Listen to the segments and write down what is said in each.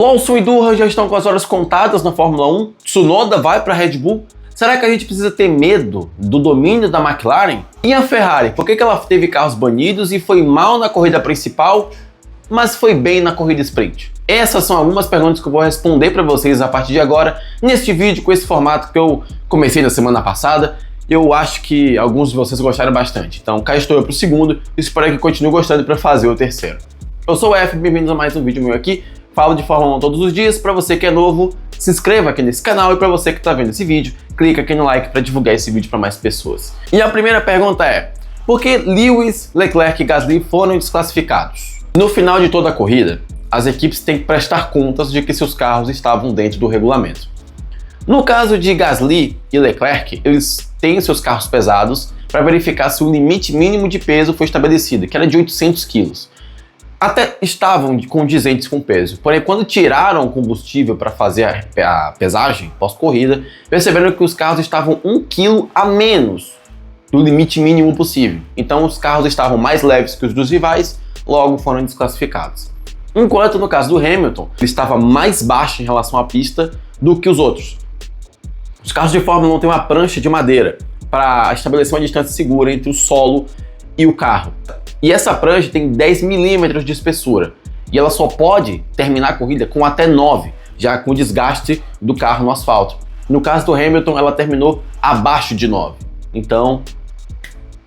Lawson e Durham já estão com as horas contadas na Fórmula 1. Tsunoda vai para a Red Bull. Será que a gente precisa ter medo do domínio da McLaren? E a Ferrari? Por que ela teve carros banidos e foi mal na corrida principal, mas foi bem na corrida sprint? Essas são algumas perguntas que eu vou responder para vocês a partir de agora, neste vídeo com esse formato que eu comecei na semana passada. Eu acho que alguns de vocês gostaram bastante. Então cá estou eu para o segundo e espero que continue gostando para fazer o terceiro. Eu sou o F, bem-vindos a mais um vídeo meu aqui. Falo de Fórmula 1 todos os dias. Para você que é novo, se inscreva aqui nesse canal, e para você que está vendo esse vídeo, clica aqui no like para divulgar esse vídeo para mais pessoas. E a primeira pergunta é: por que Lewis, Leclerc e Gasly foram desclassificados? No final de toda a corrida, as equipes têm que prestar contas de que seus carros estavam dentro do regulamento. No caso de Gasly e Leclerc, eles têm seus carros pesados para verificar se o limite mínimo de peso foi estabelecido, que era de 800 kg. Até estavam condizentes com o peso, porém quando tiraram o combustível para fazer a pesagem pós-corrida, perceberam que os carros estavam 1 kg a menos do limite mínimo possível. Então os carros estavam mais leves que os dos rivais, logo foram desclassificados. Enquanto no caso do Hamilton, ele estava mais baixo em relação à pista do que os outros. Os carros de Fórmula 1 têm uma prancha de madeira para estabelecer uma distância segura entre o solo e o carro. E essa prancha tem 10 milímetros de espessura. E ela só pode terminar a corrida com até 9, já com o desgaste do carro no asfalto. No caso do Hamilton, ela terminou abaixo de 9. Então,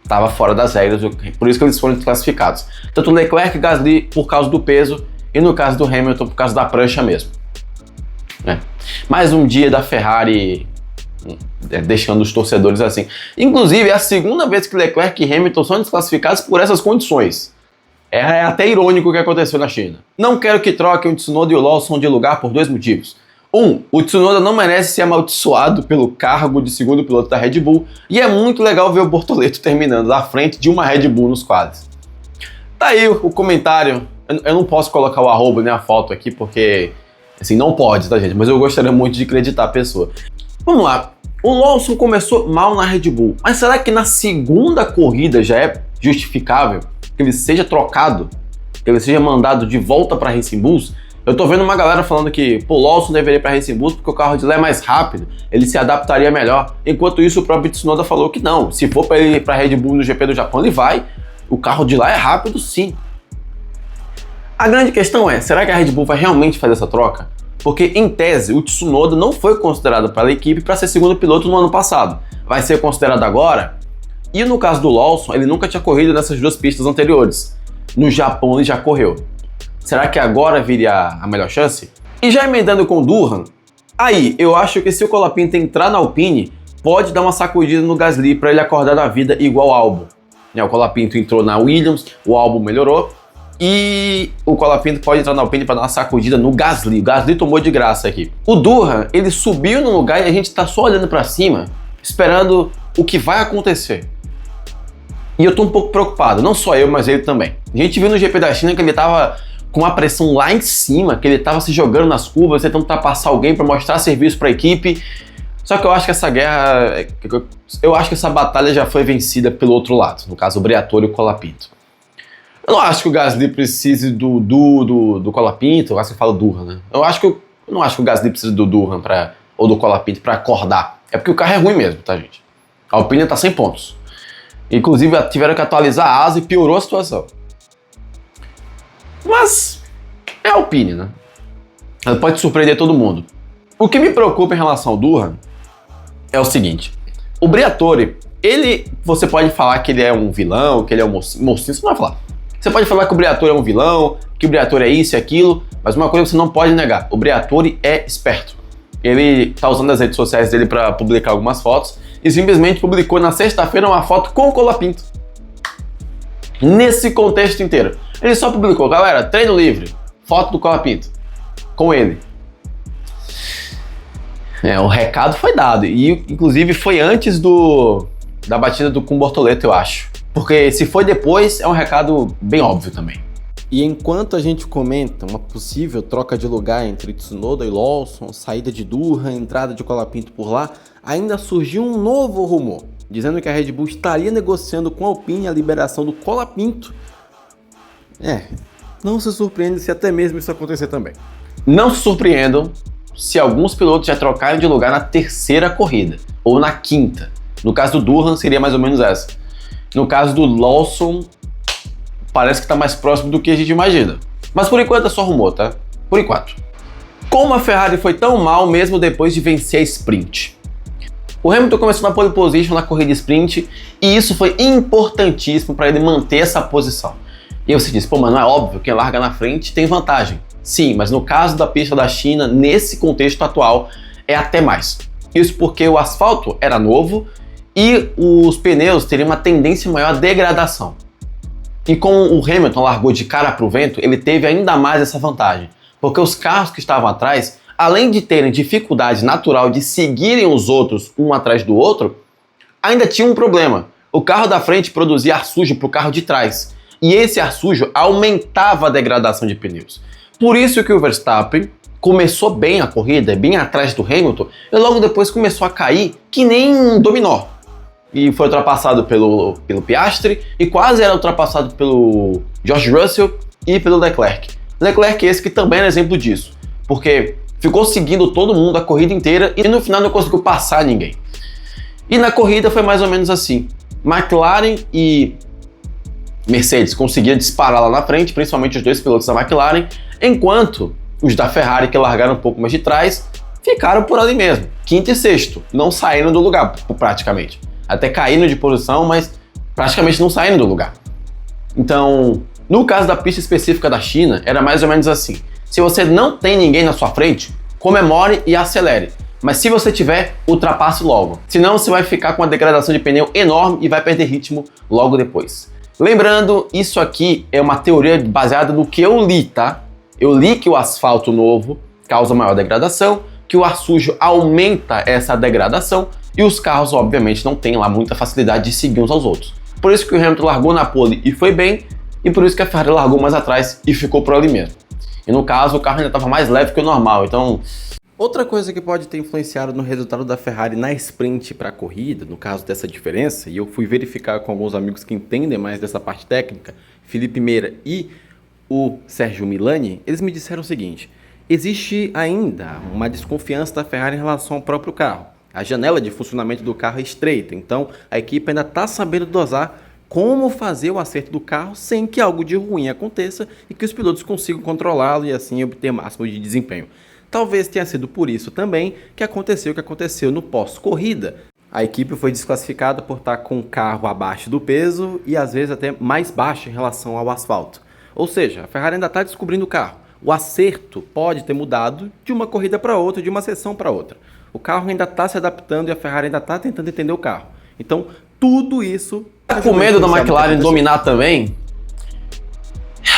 estava fora das regras, por isso que eles foram desclassificados. Tanto Leclerc e Gasly por causa do peso, e no caso do Hamilton por causa da prancha mesmo. Mais um dia da Ferrari deixando os torcedores assim. Inclusive, é a segunda vez que Leclerc e Hamilton são desclassificados por essas condições. É até irônico o que aconteceu na China. Não quero que troquem o Tsunoda e o Lawson de lugar por dois motivos. O Tsunoda não merece ser amaldiçoado pelo cargo de segundo piloto da Red Bull, e é muito legal ver o Bortoleto terminando à frente de uma Red Bull nos quadros. Tá aí o comentário. Eu não posso colocar o arroba nem a foto aqui, porque assim, não pode, tá, gente? Mas eu gostaria muito de acreditar a pessoa. Vamos lá, o Lawson começou mal na Red Bull, mas será que na segunda corrida já é justificável que ele seja trocado, que ele seja mandado de volta para Racing Bulls? Eu tô vendo uma galera falando que o Lawson deveria ir para Racing Bulls porque o carro de lá é mais rápido, ele se adaptaria melhor. Enquanto isso, o próprio Tsunoda falou que não, se for para ele ir para Red Bull no GP do Japão, ele vai, o carro de lá é rápido sim. A grande questão é, será que a Red Bull vai realmente fazer essa troca? Porque, em tese, o Tsunoda não foi considerado pela equipe para ser segundo piloto no ano passado. Vai ser considerado agora? E no caso do Lawson, ele nunca tinha corrido nessas duas pistas anteriores. No Japão ele já correu. Será que agora viria a melhor chance? E já emendando com o Durham, aí eu acho que se o Colapinto entrar na Alpine, pode dar uma sacudida no Gasly para ele acordar da vida igual o Albon. O Colapinto entrou na Williams, o Albon melhorou. E o Colapinto pode entrar na Alpine para dar uma sacudida no Gasly. O Gasly tomou de graça aqui. O Durham, ele subiu no lugar e a gente tá só olhando para cima, esperando o que vai acontecer. E eu tô um pouco preocupado, não só eu, mas ele também. A gente viu no GP da China que ele tava com uma pressão lá em cima, que ele tava se jogando nas curvas, tentando ultrapassar alguém para mostrar serviço para a equipe. Só que eu acho que essa guerra, eu acho que essa batalha já foi vencida pelo outro lado, no caso o Briatore e o Colapinto. Eu não acho que o Gasly precise do Colapinto, eu acho que eu falo Durham, né? Eu não acho que o Gasly precisa do Durham ou do Colapinto para acordar. É porque o carro é ruim mesmo, tá, gente? A Alpine tá 100 pontos. Inclusive, tiveram que atualizar a asa e piorou a situação. Mas é a Alpine, né? Ela pode surpreender todo mundo. O que me preocupa em relação ao Durham é o seguinte. O Briatore, você pode falar que ele é um vilão, que ele é um mocinho, você não vai falar. Você pode falar que o Briatore é um vilão, que o Briatore é isso e aquilo, mas uma coisa você não pode negar, o Briatore é esperto. Ele tá usando as redes sociais dele para publicar algumas fotos e simplesmente publicou na sexta-feira uma foto com o Colapinto. Nesse contexto inteiro. Ele só publicou, galera, treino livre, foto do Colapinto, com ele. O recado foi dado e inclusive foi antes da batida com o Bortoleto, eu acho. Porque se foi depois, é um recado bem óbvio também. E enquanto a gente comenta uma possível troca de lugar entre Tsunoda e Lawson, saída de Durham, entrada de Colapinto por lá, ainda surgiu um novo rumor, dizendo que a Red Bull estaria negociando com a Alpine a liberação do Colapinto. Não se surpreende se até mesmo isso acontecer também. Não se surpreendam se alguns pilotos já trocarem de lugar na terceira corrida, ou na quinta. No caso do Durham, seria mais ou menos essa. No caso do Lawson, parece que está mais próximo do que a gente imagina. Mas por enquanto é só rumor, tá? Por enquanto. Como a Ferrari foi tão mal mesmo depois de vencer a sprint? O Hamilton começou na pole position na corrida sprint e isso foi importantíssimo para ele manter essa posição. E aí você diz, pô, mas não é óbvio, quem larga na frente tem vantagem. Sim, mas no caso da pista da China, nesse contexto atual, é até mais. Isso porque o asfalto era novo e os pneus teriam uma tendência maior à degradação. E como o Hamilton largou de cara para o vento, ele teve ainda mais essa vantagem. Porque os carros que estavam atrás, além de terem dificuldade natural de seguirem os outros um atrás do outro, ainda tinha um problema. O carro da frente produzia ar sujo para o carro de trás. E esse ar sujo aumentava a degradação de pneus. Por isso que o Verstappen começou bem a corrida, bem atrás do Hamilton, e logo depois começou a cair que nem um dominó. E foi ultrapassado pelo Piastri e quase era ultrapassado pelo George Russell e pelo Leclerc. Leclerc esse que também era exemplo disso, porque ficou seguindo todo mundo a corrida inteira e no final não conseguiu passar ninguém. E na corrida foi mais ou menos assim. McLaren e Mercedes conseguiram disparar lá na frente, principalmente os dois pilotos da McLaren, enquanto os da Ferrari, que largaram um pouco mais de trás, ficaram por ali mesmo, quinto e sexto, não saíram do lugar praticamente. Até caíram de posição, mas praticamente não saíram do lugar. Então, no caso da pista específica da China, era mais ou menos assim. Se você não tem ninguém na sua frente, comemore e acelere. Mas se você tiver, ultrapasse logo. Senão você vai ficar com uma degradação de pneu enorme e vai perder ritmo logo depois. Lembrando, isso aqui é uma teoria baseada no que eu li, tá? Eu li que o asfalto novo causa maior degradação, que o ar sujo aumenta essa degradação e os carros, obviamente, não têm lá muita facilidade de seguir uns aos outros. Por isso que o Hamilton largou na pole e foi bem, e por isso que a Ferrari largou mais atrás e ficou por ali mesmo. E no caso, o carro ainda estava mais leve que o normal, então... Outra coisa que pode ter influenciado no resultado da Ferrari na sprint para a corrida, no caso dessa diferença, e eu fui verificar com alguns amigos que entendem mais dessa parte técnica, Felipe Meira e o Sérgio Milani, eles me disseram o seguinte: existe ainda uma desconfiança da Ferrari em relação ao próprio carro. A janela de funcionamento do carro é estreita, então a equipe ainda está sabendo dosar como fazer o acerto do carro sem que algo de ruim aconteça e que os pilotos consigam controlá-lo e assim obter o máximo de desempenho. Talvez tenha sido por isso também que aconteceu o que aconteceu no pós-corrida. A equipe foi desclassificada por estar com o carro abaixo do peso e às vezes até mais baixo em relação ao asfalto. Ou seja, a Ferrari ainda está descobrindo o carro. O acerto pode ter mudado de uma corrida para outra, de uma sessão para outra. O carro ainda está se adaptando e a Ferrari ainda está tentando entender o carro. Então, tudo isso... Tá com medo da McLaren dominar também?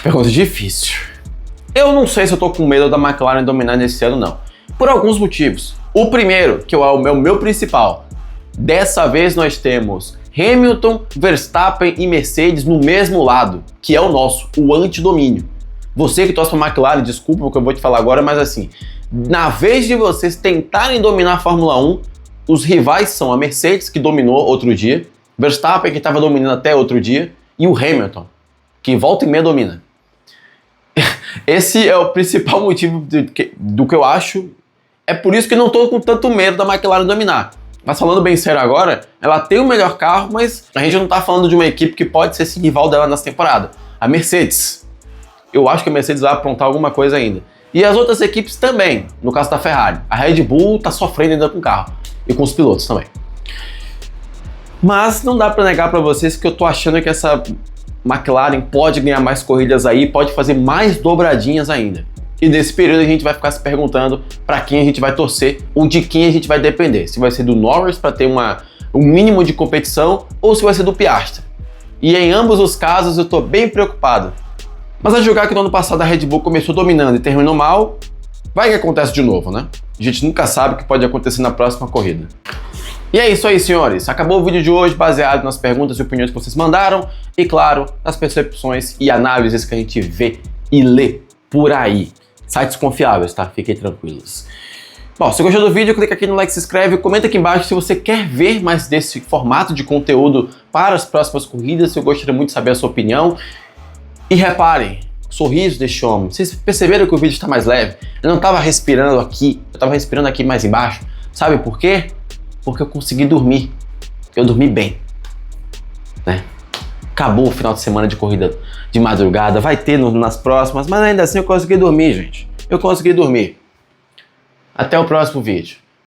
Pergunta difícil. Eu não sei se eu tô com medo da McLaren dominar nesse ano, não. Por alguns motivos. O primeiro, que é o meu principal. Dessa vez nós temos Hamilton, Verstappen e Mercedes no mesmo lado, que é o nosso, o antidomínio. Você que torce pra McLaren, desculpa o que eu vou te falar agora, mas assim, na vez de vocês tentarem dominar a Fórmula 1, os rivais são a Mercedes, que dominou outro dia, Verstappen, que estava dominando até outro dia, e o Hamilton, que volta e meia domina. Esse é o principal motivo do que eu acho. É por isso que eu não estou com tanto medo da McLaren dominar. Mas falando bem sério agora, ela tem o melhor carro, mas a gente não está falando de uma equipe que pode ser esse rival dela nessa temporada. A Mercedes. Eu acho que a Mercedes vai aprontar alguma coisa ainda. E as outras equipes também, no caso da Ferrari. A Red Bull está sofrendo ainda com o carro. E com os pilotos também. Mas não dá para negar para vocês que eu tô achando que essa McLaren pode ganhar mais corridas aí, pode fazer mais dobradinhas ainda. E nesse período a gente vai ficar se perguntando para quem a gente vai torcer ou de quem a gente vai depender. Se vai ser do Norris para ter um mínimo de competição ou se vai ser do Piastri. E em ambos os casos eu tô bem preocupado. Mas a julgar que no ano passado a Red Bull começou dominando e terminou mal, vai que acontece de novo, né? A gente nunca sabe o que pode acontecer na próxima corrida. E é isso aí, senhores. Acabou o vídeo de hoje baseado nas perguntas e opiniões que vocês mandaram e, claro, nas percepções e análises que a gente vê e lê por aí. Sites confiáveis, tá? Fiquem tranquilos. Bom, se gostou do vídeo, clica aqui no like, se inscreve, comenta aqui embaixo se você quer ver mais desse formato de conteúdo para as próximas corridas. Eu gostaria muito de saber a sua opinião. E reparem, o sorriso deste homem. Vocês perceberam que o vídeo está mais leve? Eu não estava respirando aqui, eu estava respirando aqui mais embaixo. Sabe por quê? Porque eu consegui dormir. Eu dormi bem, né? Acabou o final de semana de corrida de madrugada, vai ter nas próximas, mas ainda assim eu consegui dormir, gente. Eu consegui dormir. Até o próximo vídeo.